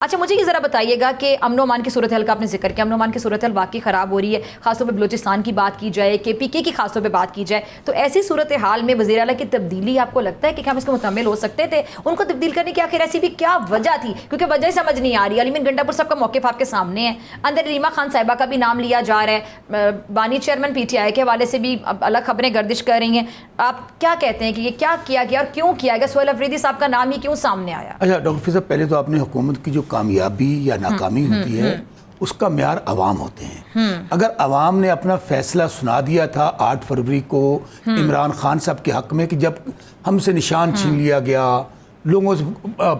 اچھا مجھے یہ ذرا بتائیے گا کہ امن و امان کی صورتحال کا آپ نے ذکر کیا، امن و امان کی صورتحال واقعی خراب ہو رہی ہے، خاص طور پہ بلوچستان کی بات کی جائے، کے پی کے کی خاص طور پہ بات کی جائے، تو ایسی صورتحال میں وزیر اعلیٰ کی تبدیلی آپ کو لگتا ہے کہ ہم اس کو مکمل ہو سکتے تھے؟ ان کو تبدیل کرنے کی آخر ایسی بھی کیا وجہ تھی؟ کیونکہ وجہ سمجھ نہیں آ رہی۔ علی مین گنڈا پور صاحب کا موقف آپ کے سامنے ہے، اندر ریما خان صاحبہ کا بھی نام لیا جا رہا ہے، بانی چیئرمین پی ٹی آئی کے حوالے سے بھی الگ خبریں گردش کر رہی ہیں۔ آپ کیا کہتے ہیں کہ یہ کیا کیا گیا اور کیوں کیا گیا؟ سہیل افریدی صاحب کا نام ہی کیوں سامنے آیا؟ اچھا ڈاکٹر فیضا، پہلے تو آپ نے حکومت کی جو کامیابی یا ناکامی ہوتی ہے اس کا معیار عوام ہوتے ہیں۔ اگر عوام نے اپنا فیصلہ سنا دیا تھا 8 فروری کو عمران خان صاحب کے حق میں کہ جب ہم سے نشان چھین لیا گیا، لوگوں سے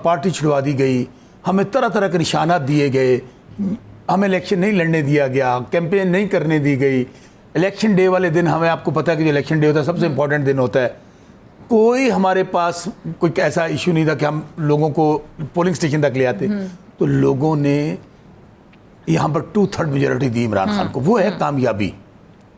پارٹی چھڑوا دی گئی، ہمیں طرح طرح کے نشانات دیے گئے، ہمیں الیکشن نہیں لڑنے دیا گیا، کیمپین نہیں کرنے دی گئی، الیکشن ڈے والے دن ہمیں، آپ کو پتہ ہے کہ جو الیکشن ڈے ہوتا ہے سب سے امپورٹنٹ دن ہوتا ہے، کوئی ہمارے پاس کوئی ایسا ایشو نہیں تھا کہ ہم لوگوں کو پولنگ اسٹیشن تک لے آتے، تو لوگوں نے یہاں پر 2/3 میجورٹی دی عمران خان کو۔ وہ ہے کامیابی،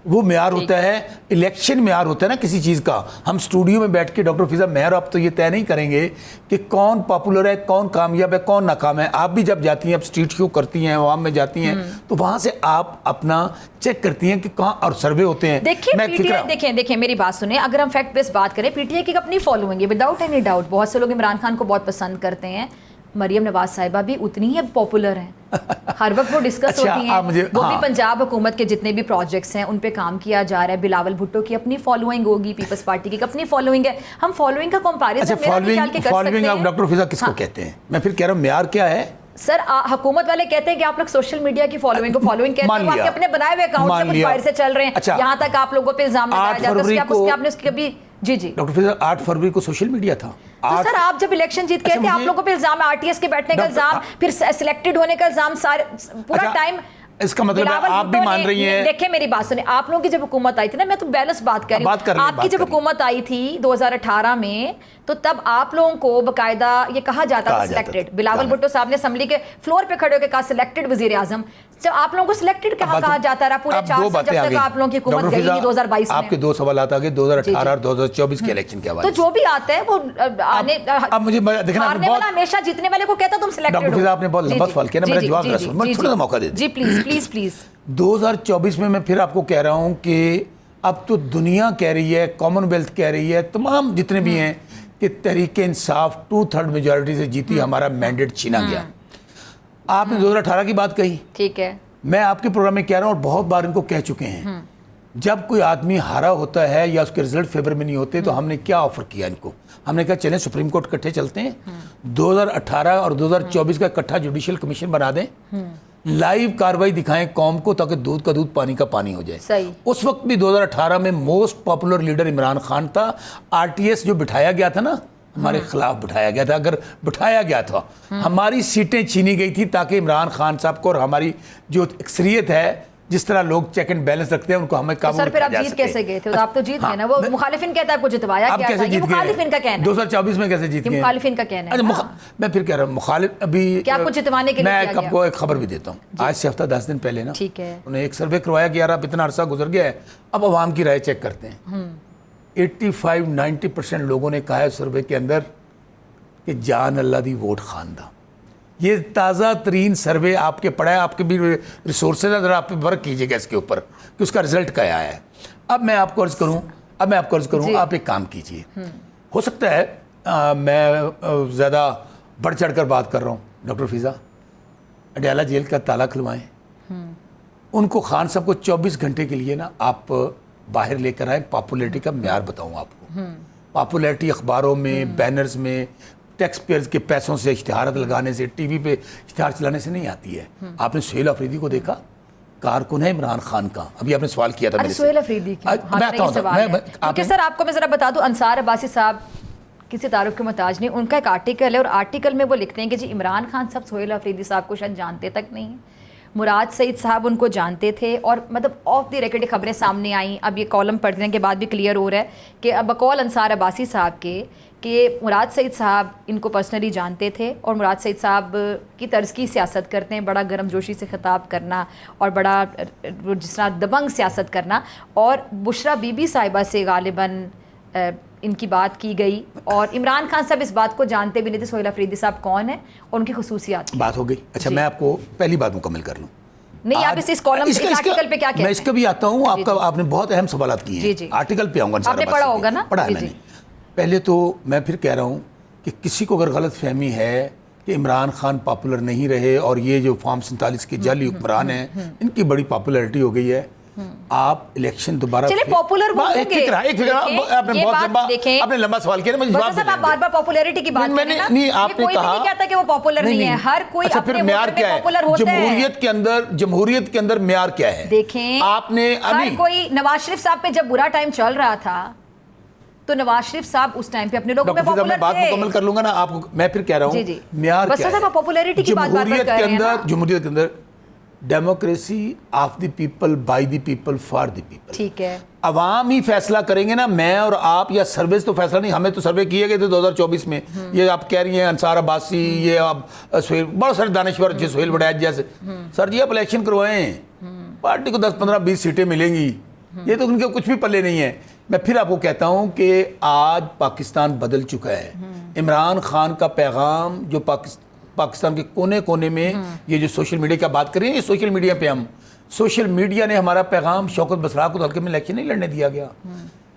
وہ معیار ہوتا ہے، الیکشن معیار ہوتا ہے نا کسی چیز کا۔ ہم اسٹوڈیو میں بیٹھ کے ڈاکٹر فیضا معیار آپ تو یہ طے نہیں کریں گے کہ کون پاپولر ہے، کون کامیاب ہے، کون ناکام ہے۔ آپ بھی جب جاتی ہیں، اب اسٹریٹ شو کرتی ہیں، عوام میں جاتی ہیں، تو وہاں سے آپ اپنا چیک کرتی ہیں کہ کہاں، اور سروے ہوتے ہیں۔ دیکھیں میری بات سنیں، اگر ہم فیکٹ بیس بات کریں، پی ٹی آئی کی اپنی فالوئنگ ہے وداؤٹ اینی ڈاؤٹ، بہت سے لوگ عمران خان کو بہت پسند کرتے ہیں، مریم نواز صاحبہ بھی اتنی ہی پاپولر ہیں، ہر وقت وہ ڈسکس ہوتی ہیں، وہ بھی پنجاب حکومت کے جتنے بھی پروجیکٹس ہیں ان پہ کام کیا جا رہا ہے۔ بلاول بھٹو کی اپنی فالوئنگ ہوگی، پیپلز پارٹی کی اپنی فالوئنگ ہے، ہم فالوئنگ کا کمپیریزن فالوئنگ آپ ڈاکٹر فیضا کس کو کہتے ہیں؟ میں پھر کہہ رہا ہوں معیار کیا ہے؟ سر حکومت والے کہتے ہیں کہ آپ لوگ سوشل میڈیا کی فالوئنگ کو فالوئنگ کہتے ہیں، وہ آپ کے اپنے بنائے ہوئے اکاؤنٹ سے کچھ فائر سے چل رہے ہیں، یہاں تک آپ لوگوں پہ الزام لگایا جاتا ہے کہ آپ نے اس کی کبھی جی ڈاکٹر فیضا 8 فروری کو سوشل میڈیا تھا۔ تو سر آپ جب الیکشن جیت کے تھے، آپ لوگوں پہ الزام ہے، آر ٹی ایس کے بیٹھنے کا الزام، پھر سلیکٹڈ ہونے کا الزام، سارے پورا ٹائم۔ اس کا مطلب ہے آپ بھی مان رہی ہیں؟ دیکھیں میری بات سنیں، آپ لوگوں کی جب حکومت آئی تھی نا، میں تو بیلنس بات کر رہی ہوں، آپ کی جب حکومت آئی تھی 2018 میں، تو تب آپ لوگوں کو باقاعدہ یہ کہا جاتا تھا سلیکٹڈ، بلاول بھٹو صاحب نے اسمبلی کے فلور پہ کھڑے ہو کے کہا سلیکٹڈ وزیر اعظم، جب آپ لوگوں کو سلیکٹڈ کہا جاتا رہا پورے 4 سال جب تک آپ لوگوں کی حکومت گئی نہیں 2022 میں۔ آپ کے 2 سوالات آگے 2018 اور 2024 کے الیکشن کے حوالے تو جو بھی آتا ہے وہ ہارنے والا ہمیشہ جیتنے والے کو کہتا تم سلیکٹڈ ہو۔ ڈاکٹر فیضا آپ نے بہت لمبا سوال کیا نا، میرا جواب رسول میں چھوٹا سا موقع دے دیں۔ جی پلیز پلیز۔ 2024 میں پھر آپ کو کہہ رہا ہوں کہ اب تو دنیا کہہ رہی ہے، کامن ویلتھ کہہ رہی ہے، تمام جتنے بھی ہیں کہ تحریک انصاف 2/3 میجورٹی سے جیتی، ہمارا مینڈیٹ چھینا گیا۔ آپ نے 2018 کی بات کہی، ٹھیک ہے، میں آپ کے پروگرام میں کہہ رہا ہوں اور بہت بار ان کو کہہ چکے ہیں، جب کوئی آدمی ہارا ہوتا ہے یا اس کے رزلٹ فیور میں نہیں ہوتے تو ہم نے کیا آفر کیا ان کو؟ ہم نے کہا چلیں سپریم کورٹ اکٹھے چلتے ہیں، 2018 اور 2024 کا اکٹھا جوڈیشل کمیشن بنا دیں، لائیو کاروائی دکھائیں قوم کو تاکہ دودھ کا دودھ پانی کا پانی ہو جائے۔ صحیح۔ اس وقت بھی 2018 میں most popular leader Imran Khan تھا۔ آر ٹی ایس جو بٹھایا گیا تھا نا، ہمارے خلاف بٹھایا گیا تھا، اگر بٹھایا گیا تھا ہماری سیٹیں چھینی گئی تھی تاکہ عمران خان صاحب کو، اور ہماری جو اکثریت ہے، جس طرح لوگ چیک اینڈ بیلنس رکھتے ہیں، ان کو ہمیں قابو میں سر پھر آپ جیت کیسے گئے تھے؟ آپ تو جیت گئے نا، وہ مخالفین کہتا ہے آپ کو جتوایا کیا تھا، یہ مخالفین کا کہنا ہے۔ 2024 میں کیسے جیت گئے؟ مخالفین کا کہنا ہے۔ میں پھر کہہ رہا ہوں مخالف ابھی کیا آپ کو جتوانے کے لیے میں آپ کو ایک خبر بھی دیتا ہوں، آج سے ہفتہ 10 دن پہلے نا ٹھیک ہے، انہوں نے ایک سروے کروایا کہ یار اب اتنا عرصہ گزر گیا ہے، اب عوام کی رائے چیک کرتے ہیں۔ 85-90% لوگوں نے کہا ہے سروے کے اندر کہ جان اللہ دی ووٹ خان دا۔ یہ تازہ ترین سروے آپ کے پڑھا ہے، آپ کے بھی ریسورسز ہے، ذرا آپ ورک کیجیے گا اس کے اوپر کہ اس کا رزلٹ کیا آیا ہے۔ اب میں آپ کو عرض کروں آپ ایک کام کیجیے، ہو سکتا ہے میں زیادہ بڑھ چڑھ کر بات کر رہا ہوں، ڈاکٹر فیضا اڈیالہ جیل کا تالا کھلوائیں، ان کو خان صاحب کو 24 گھنٹے کے لیے نا آپ باہر لے کر آئیں، پاپولیرٹی کا معیار بتاؤں آپ کو۔ پاپولیرٹی اخباروں میں، بینرز میں، ٹیکس پیئرز کے پیسوں سے اشتہارات لگانے سے، ٹی وی پہ اشتہار چلانے سے نہیں آتی ہے۔ آپ نے سہیل افریدی کو دیکھا، کارکن ہے عمران خان کا، ابھی آپ نے سوال کیا تھا میرے سے۔ سہیل افریدی کی کیونکہ سر آپ کو میں ذرا بتا دوں، انصار عباسی صاحب کسی تعارف کے محتاج نہیں، ان کا ایک آرٹیکل ہے، اور آرٹیکل میں وہ لکھتے ہیں کہ جی عمران خان صاحب سہیل افریدی صاحب کو شاید جانتے تک نہیں ہیں، مراد سعید صاحب ان کو جانتے تھے، اور مطلب آف دی ریکارڈ خبریں سامنے آئیں، اب یہ کالم پڑھنے کے بعد بھی کلیئر ہو رہا ہے کہ اب بقول انصار عباسی صاحب کے کہ مراد سعید صاحب ان کو پرسنلی جانتے تھے، اور مراد سعید صاحب کی طرز کی سیاست کرتے ہیں، بڑا گرم جوشی سے خطاب کرنا اور بڑا جس طرح دبنگ سیاست کرنا، اور بشرا بی بی صاحبہ سے غالباً ان کی بات کی گئی اور عمران خان صاحب اس بات کو جانتے بھی نہیں تھے سہیل افریدی صاحب کون ہیں اور ان کی خصوصیات بات ہو گئی. اچھا میں آپ کو پہلی بات مکمل کر لوں. نہیں آپ اس کالم اس آرٹیکل پہ کیا کہتے ہیں؟ میں اس کا بھی آتا ہوں. آپ نے بہت اہم سوالات کیے ہیں. آرٹیکل پہ آؤں گا. آپ نے پڑھا ہوگا نا؟ پڑھا ہے میں نے. پہلے تو میں پھر کہہ رہا ہوں کہ کسی کو اگر غلط فہمی ہے کہ عمران خان پاپولر نہیں رہے اور یہ جو فارم 47 کے جعلی حکمران ہیں ان کی بڑی پاپولیرٹی ہو گئی ہے, آپ الیکشن دوبارہ چلے پاپولر وہ ہوں گے. ایک فکر آپ نے لمبا سوال کیا, مجھے جواب دیں. آپ بار بار پاپولیرٹی کی بات کریں نا, نہیں آپ نے کہا نہیں کہتا کہ وہ پاپولر نہیں ہے, ہر کوئی اپنے معیار ووٹ کیا میں ہے پاپولر ہوتا ہے. جمہوریت کے اندر معیار کیا ہے؟ دیکھیں آپ نے ہر کوئی, نواز شریف صاحب پہ جب برا ٹائم چل رہا تھا تو نواز شریف صاحب اس ٹائم پہ اپنے لوگوں میں پاپولر تھے. بات مکمل کر لوں گا نا آپ کو. میں پھر کہہ رہا ہوں معیار کیا ہے. پاپولیرٹی کی بات بار بار کر رہے ہیں نا. جمہوریت کے اندر democracy of the people by the people for the people. ٹھیک ہے, عوام ہی فیصلہ کریں گے نا. میں اور آپ یا سرویز تو فیصلہ نہیں, ہمیں تو سروے کیے گئے تھے 2024 میں. یہ آپ کہہ رہی ہیں انصار عباسی, یہ آپ سہیل, بہت سارے دانشور سہیل وڈیج جیسے. سر جی آپ الیکشن کروائیں, پارٹی کو 10 15 20 سیٹیں ملیں گی, یہ تو ان کے کچھ بھی پلے نہیں ہے. میں پھر آپ کو کہتا ہوں کہ آج پاکستان بدل چکا ہے. عمران خان کا پیغام جو پاکستان کے کونے کونے میں, یہ جو سوشل میڈیا کا بات کریں, یہ سوشل میڈیا پہ ہم سوشل میڈیا نے ہمارا پیغام, شوکت بسرا کو حلقے میں الیکشن نہیں لڑنے دیا گیا.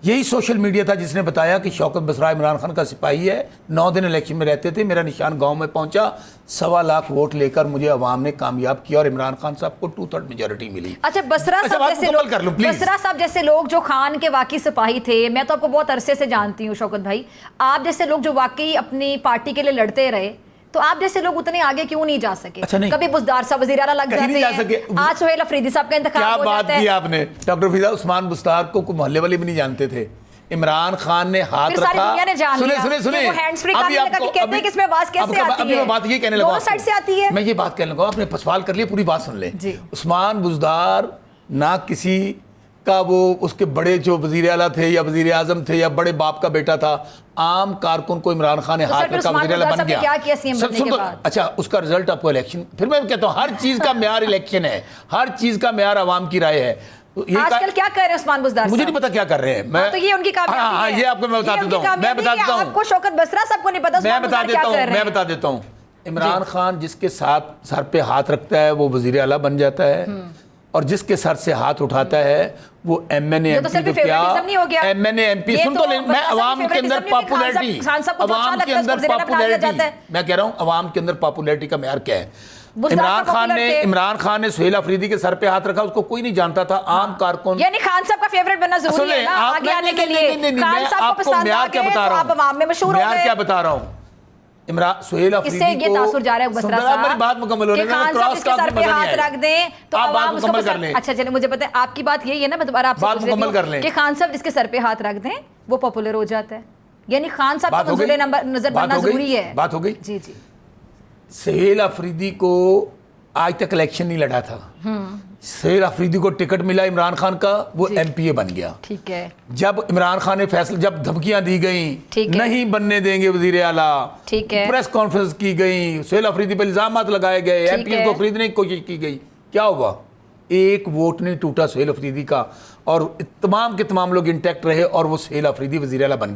یہی سوشل میڈیا تھا جس نے بتایا کہ شوکت بسرا عمران خان کا سپاہی ہے. 9 دن الیکشن میں رہتے تھے, میرا نشان گاؤں میں پہنچا, 1.25 لاکھ ووٹ لے کر مجھے عوام نے کامیاب کیا اور عمران خان صاحب کو 2/3 میجورٹی ملی. اچھا بسرا صاحب جیسے لوگ جو خان کے واقعی سپاہی تھے, میں تو آپ کو بہت عرصے سے جانتی ہوں شوکت بھائی, آپ جیسے لوگ جو واقعی اپنی پارٹی کے لیے لڑتے رہے, تو آپ جیسے لوگ اتنے آگے کیوں نہیں جا سکے؟ کبھی بزدار صاحب وزیر اعلیٰ لگ جاتے ہیں, آج سہیل افریدی صاحب کا انتخاب ہو جاتا ہے. کیا بات کی آپ نے. ڈاکٹر فضا عثمان بستار کو محلے والے بھی نہیں جانتے تھے. عمران خان نے ہاتھ رکھا. ابھی میں بات یہ کہنے لگا, میں یہ بات کہنے لگا, آپ نے سوال کر لیا, پوری بات سن لیں. عثمان بزدار نہ کسی کا وہ اس کے بڑے جو وزیر اعلیٰ تھے یا وزیر اعظم تھے یا بڑے باپ کا بیٹا تھا, عام کارکن کو عمران خان نے ہاتھ رکھا, وزیر اعلیٰ بن گیا. اچھا اس کا رزلٹ آپ کو الیکشن. پھر میں کہتا ہوں ہر چیز کا معیار الیکشن ہے, ہر چیز کا معیار عوام کی رائے ہے. آج کل کیا کر رہے ہیں عثمان بزدار؟ مجھے نہیں پتا کیا کر رہے ہیں. میں تو یہ ان کی کامیابی ہے. یہ آپ کو میں بتا دیتا ہوں, میں بتا دیتا ہوں. آپ کو شوکت بسرا صاحب کو نہیں پتا میں بتا دیتا ہوں. عمران خان جس کے ساتھ سر پہ ہاتھ رکھتا ہے وہ وزیر اعلیٰ بن جاتا ہے, اور جس کے سر سے ہاتھ اٹھاتا ہے وہ M N A M P. تو کیا M N A M P سن تو لیں, میں عوام کے اندر پاپولیرٹی, عوام کے اندر پاپولیرٹی, میں کہہ رہا ہوں عوام کے اندر پاپولیرٹی کا معیار کیا ہے. عمران خان نے سہیل افریدی کے سر پہ ہاتھ رکھا, اس کو کوئی نہیں جانتا تھا, عام کارکن. یعنی خان صاحب کا فیورٹ بننا ضروری ہے نا آگے آنے کے لیے. خان صاحب کو پسند آ گئے تو آپ عوام میں مشہور ہو گئے. معیار کیا بتا رہا ہوں. سہیل افریدی کو یہ تاثر جا رہا ہے بسرا صاحب, میری بات مکمل ہو رہی ہے, خان صاحب اس کے سر پہ ہاتھ رکھ دیں تو عوام اس کو پسند. اچھا چلیں مجھے پتہ ہے آپ کی بات یہی ہے نا, میں دوبارہ آپ سے پوچھ رہی ہوں کہ خان صاحب جس کے سر پہ ہاتھ رکھ دیں وہ پاپولر ہو جاتا ہے. یعنی خان صاحب کا منظور نظر بننا ضروری ہے. بات ہو گئی. جی جی. سہیل افریدی کو آج تک الیکشن نہیں لڑا تھا. سہیل افریدی کو ٹکٹ ملا عمران خان کا, وہ ایم پی اے بن گیا. ٹھیک ہے. جب عمران خان نے فیصلہ, جب دھمکیاں دی گئیں نہیں بننے دیں گے وزیر اعلیٰ, پریس کانفرنس کی گئی, سہیل افریدی پہ الزامات لگائے گئے, ایم پی کو خریدنے کی کوشش کی گئی, کیا ہوا؟ ایک ووٹ نہیں ٹوٹا سہیل افریدی کا, اور تمام کے تمام لوگ انٹیکٹ رہے, اور وہ سہیل افریدی وزیر اعلیٰ بن گیا.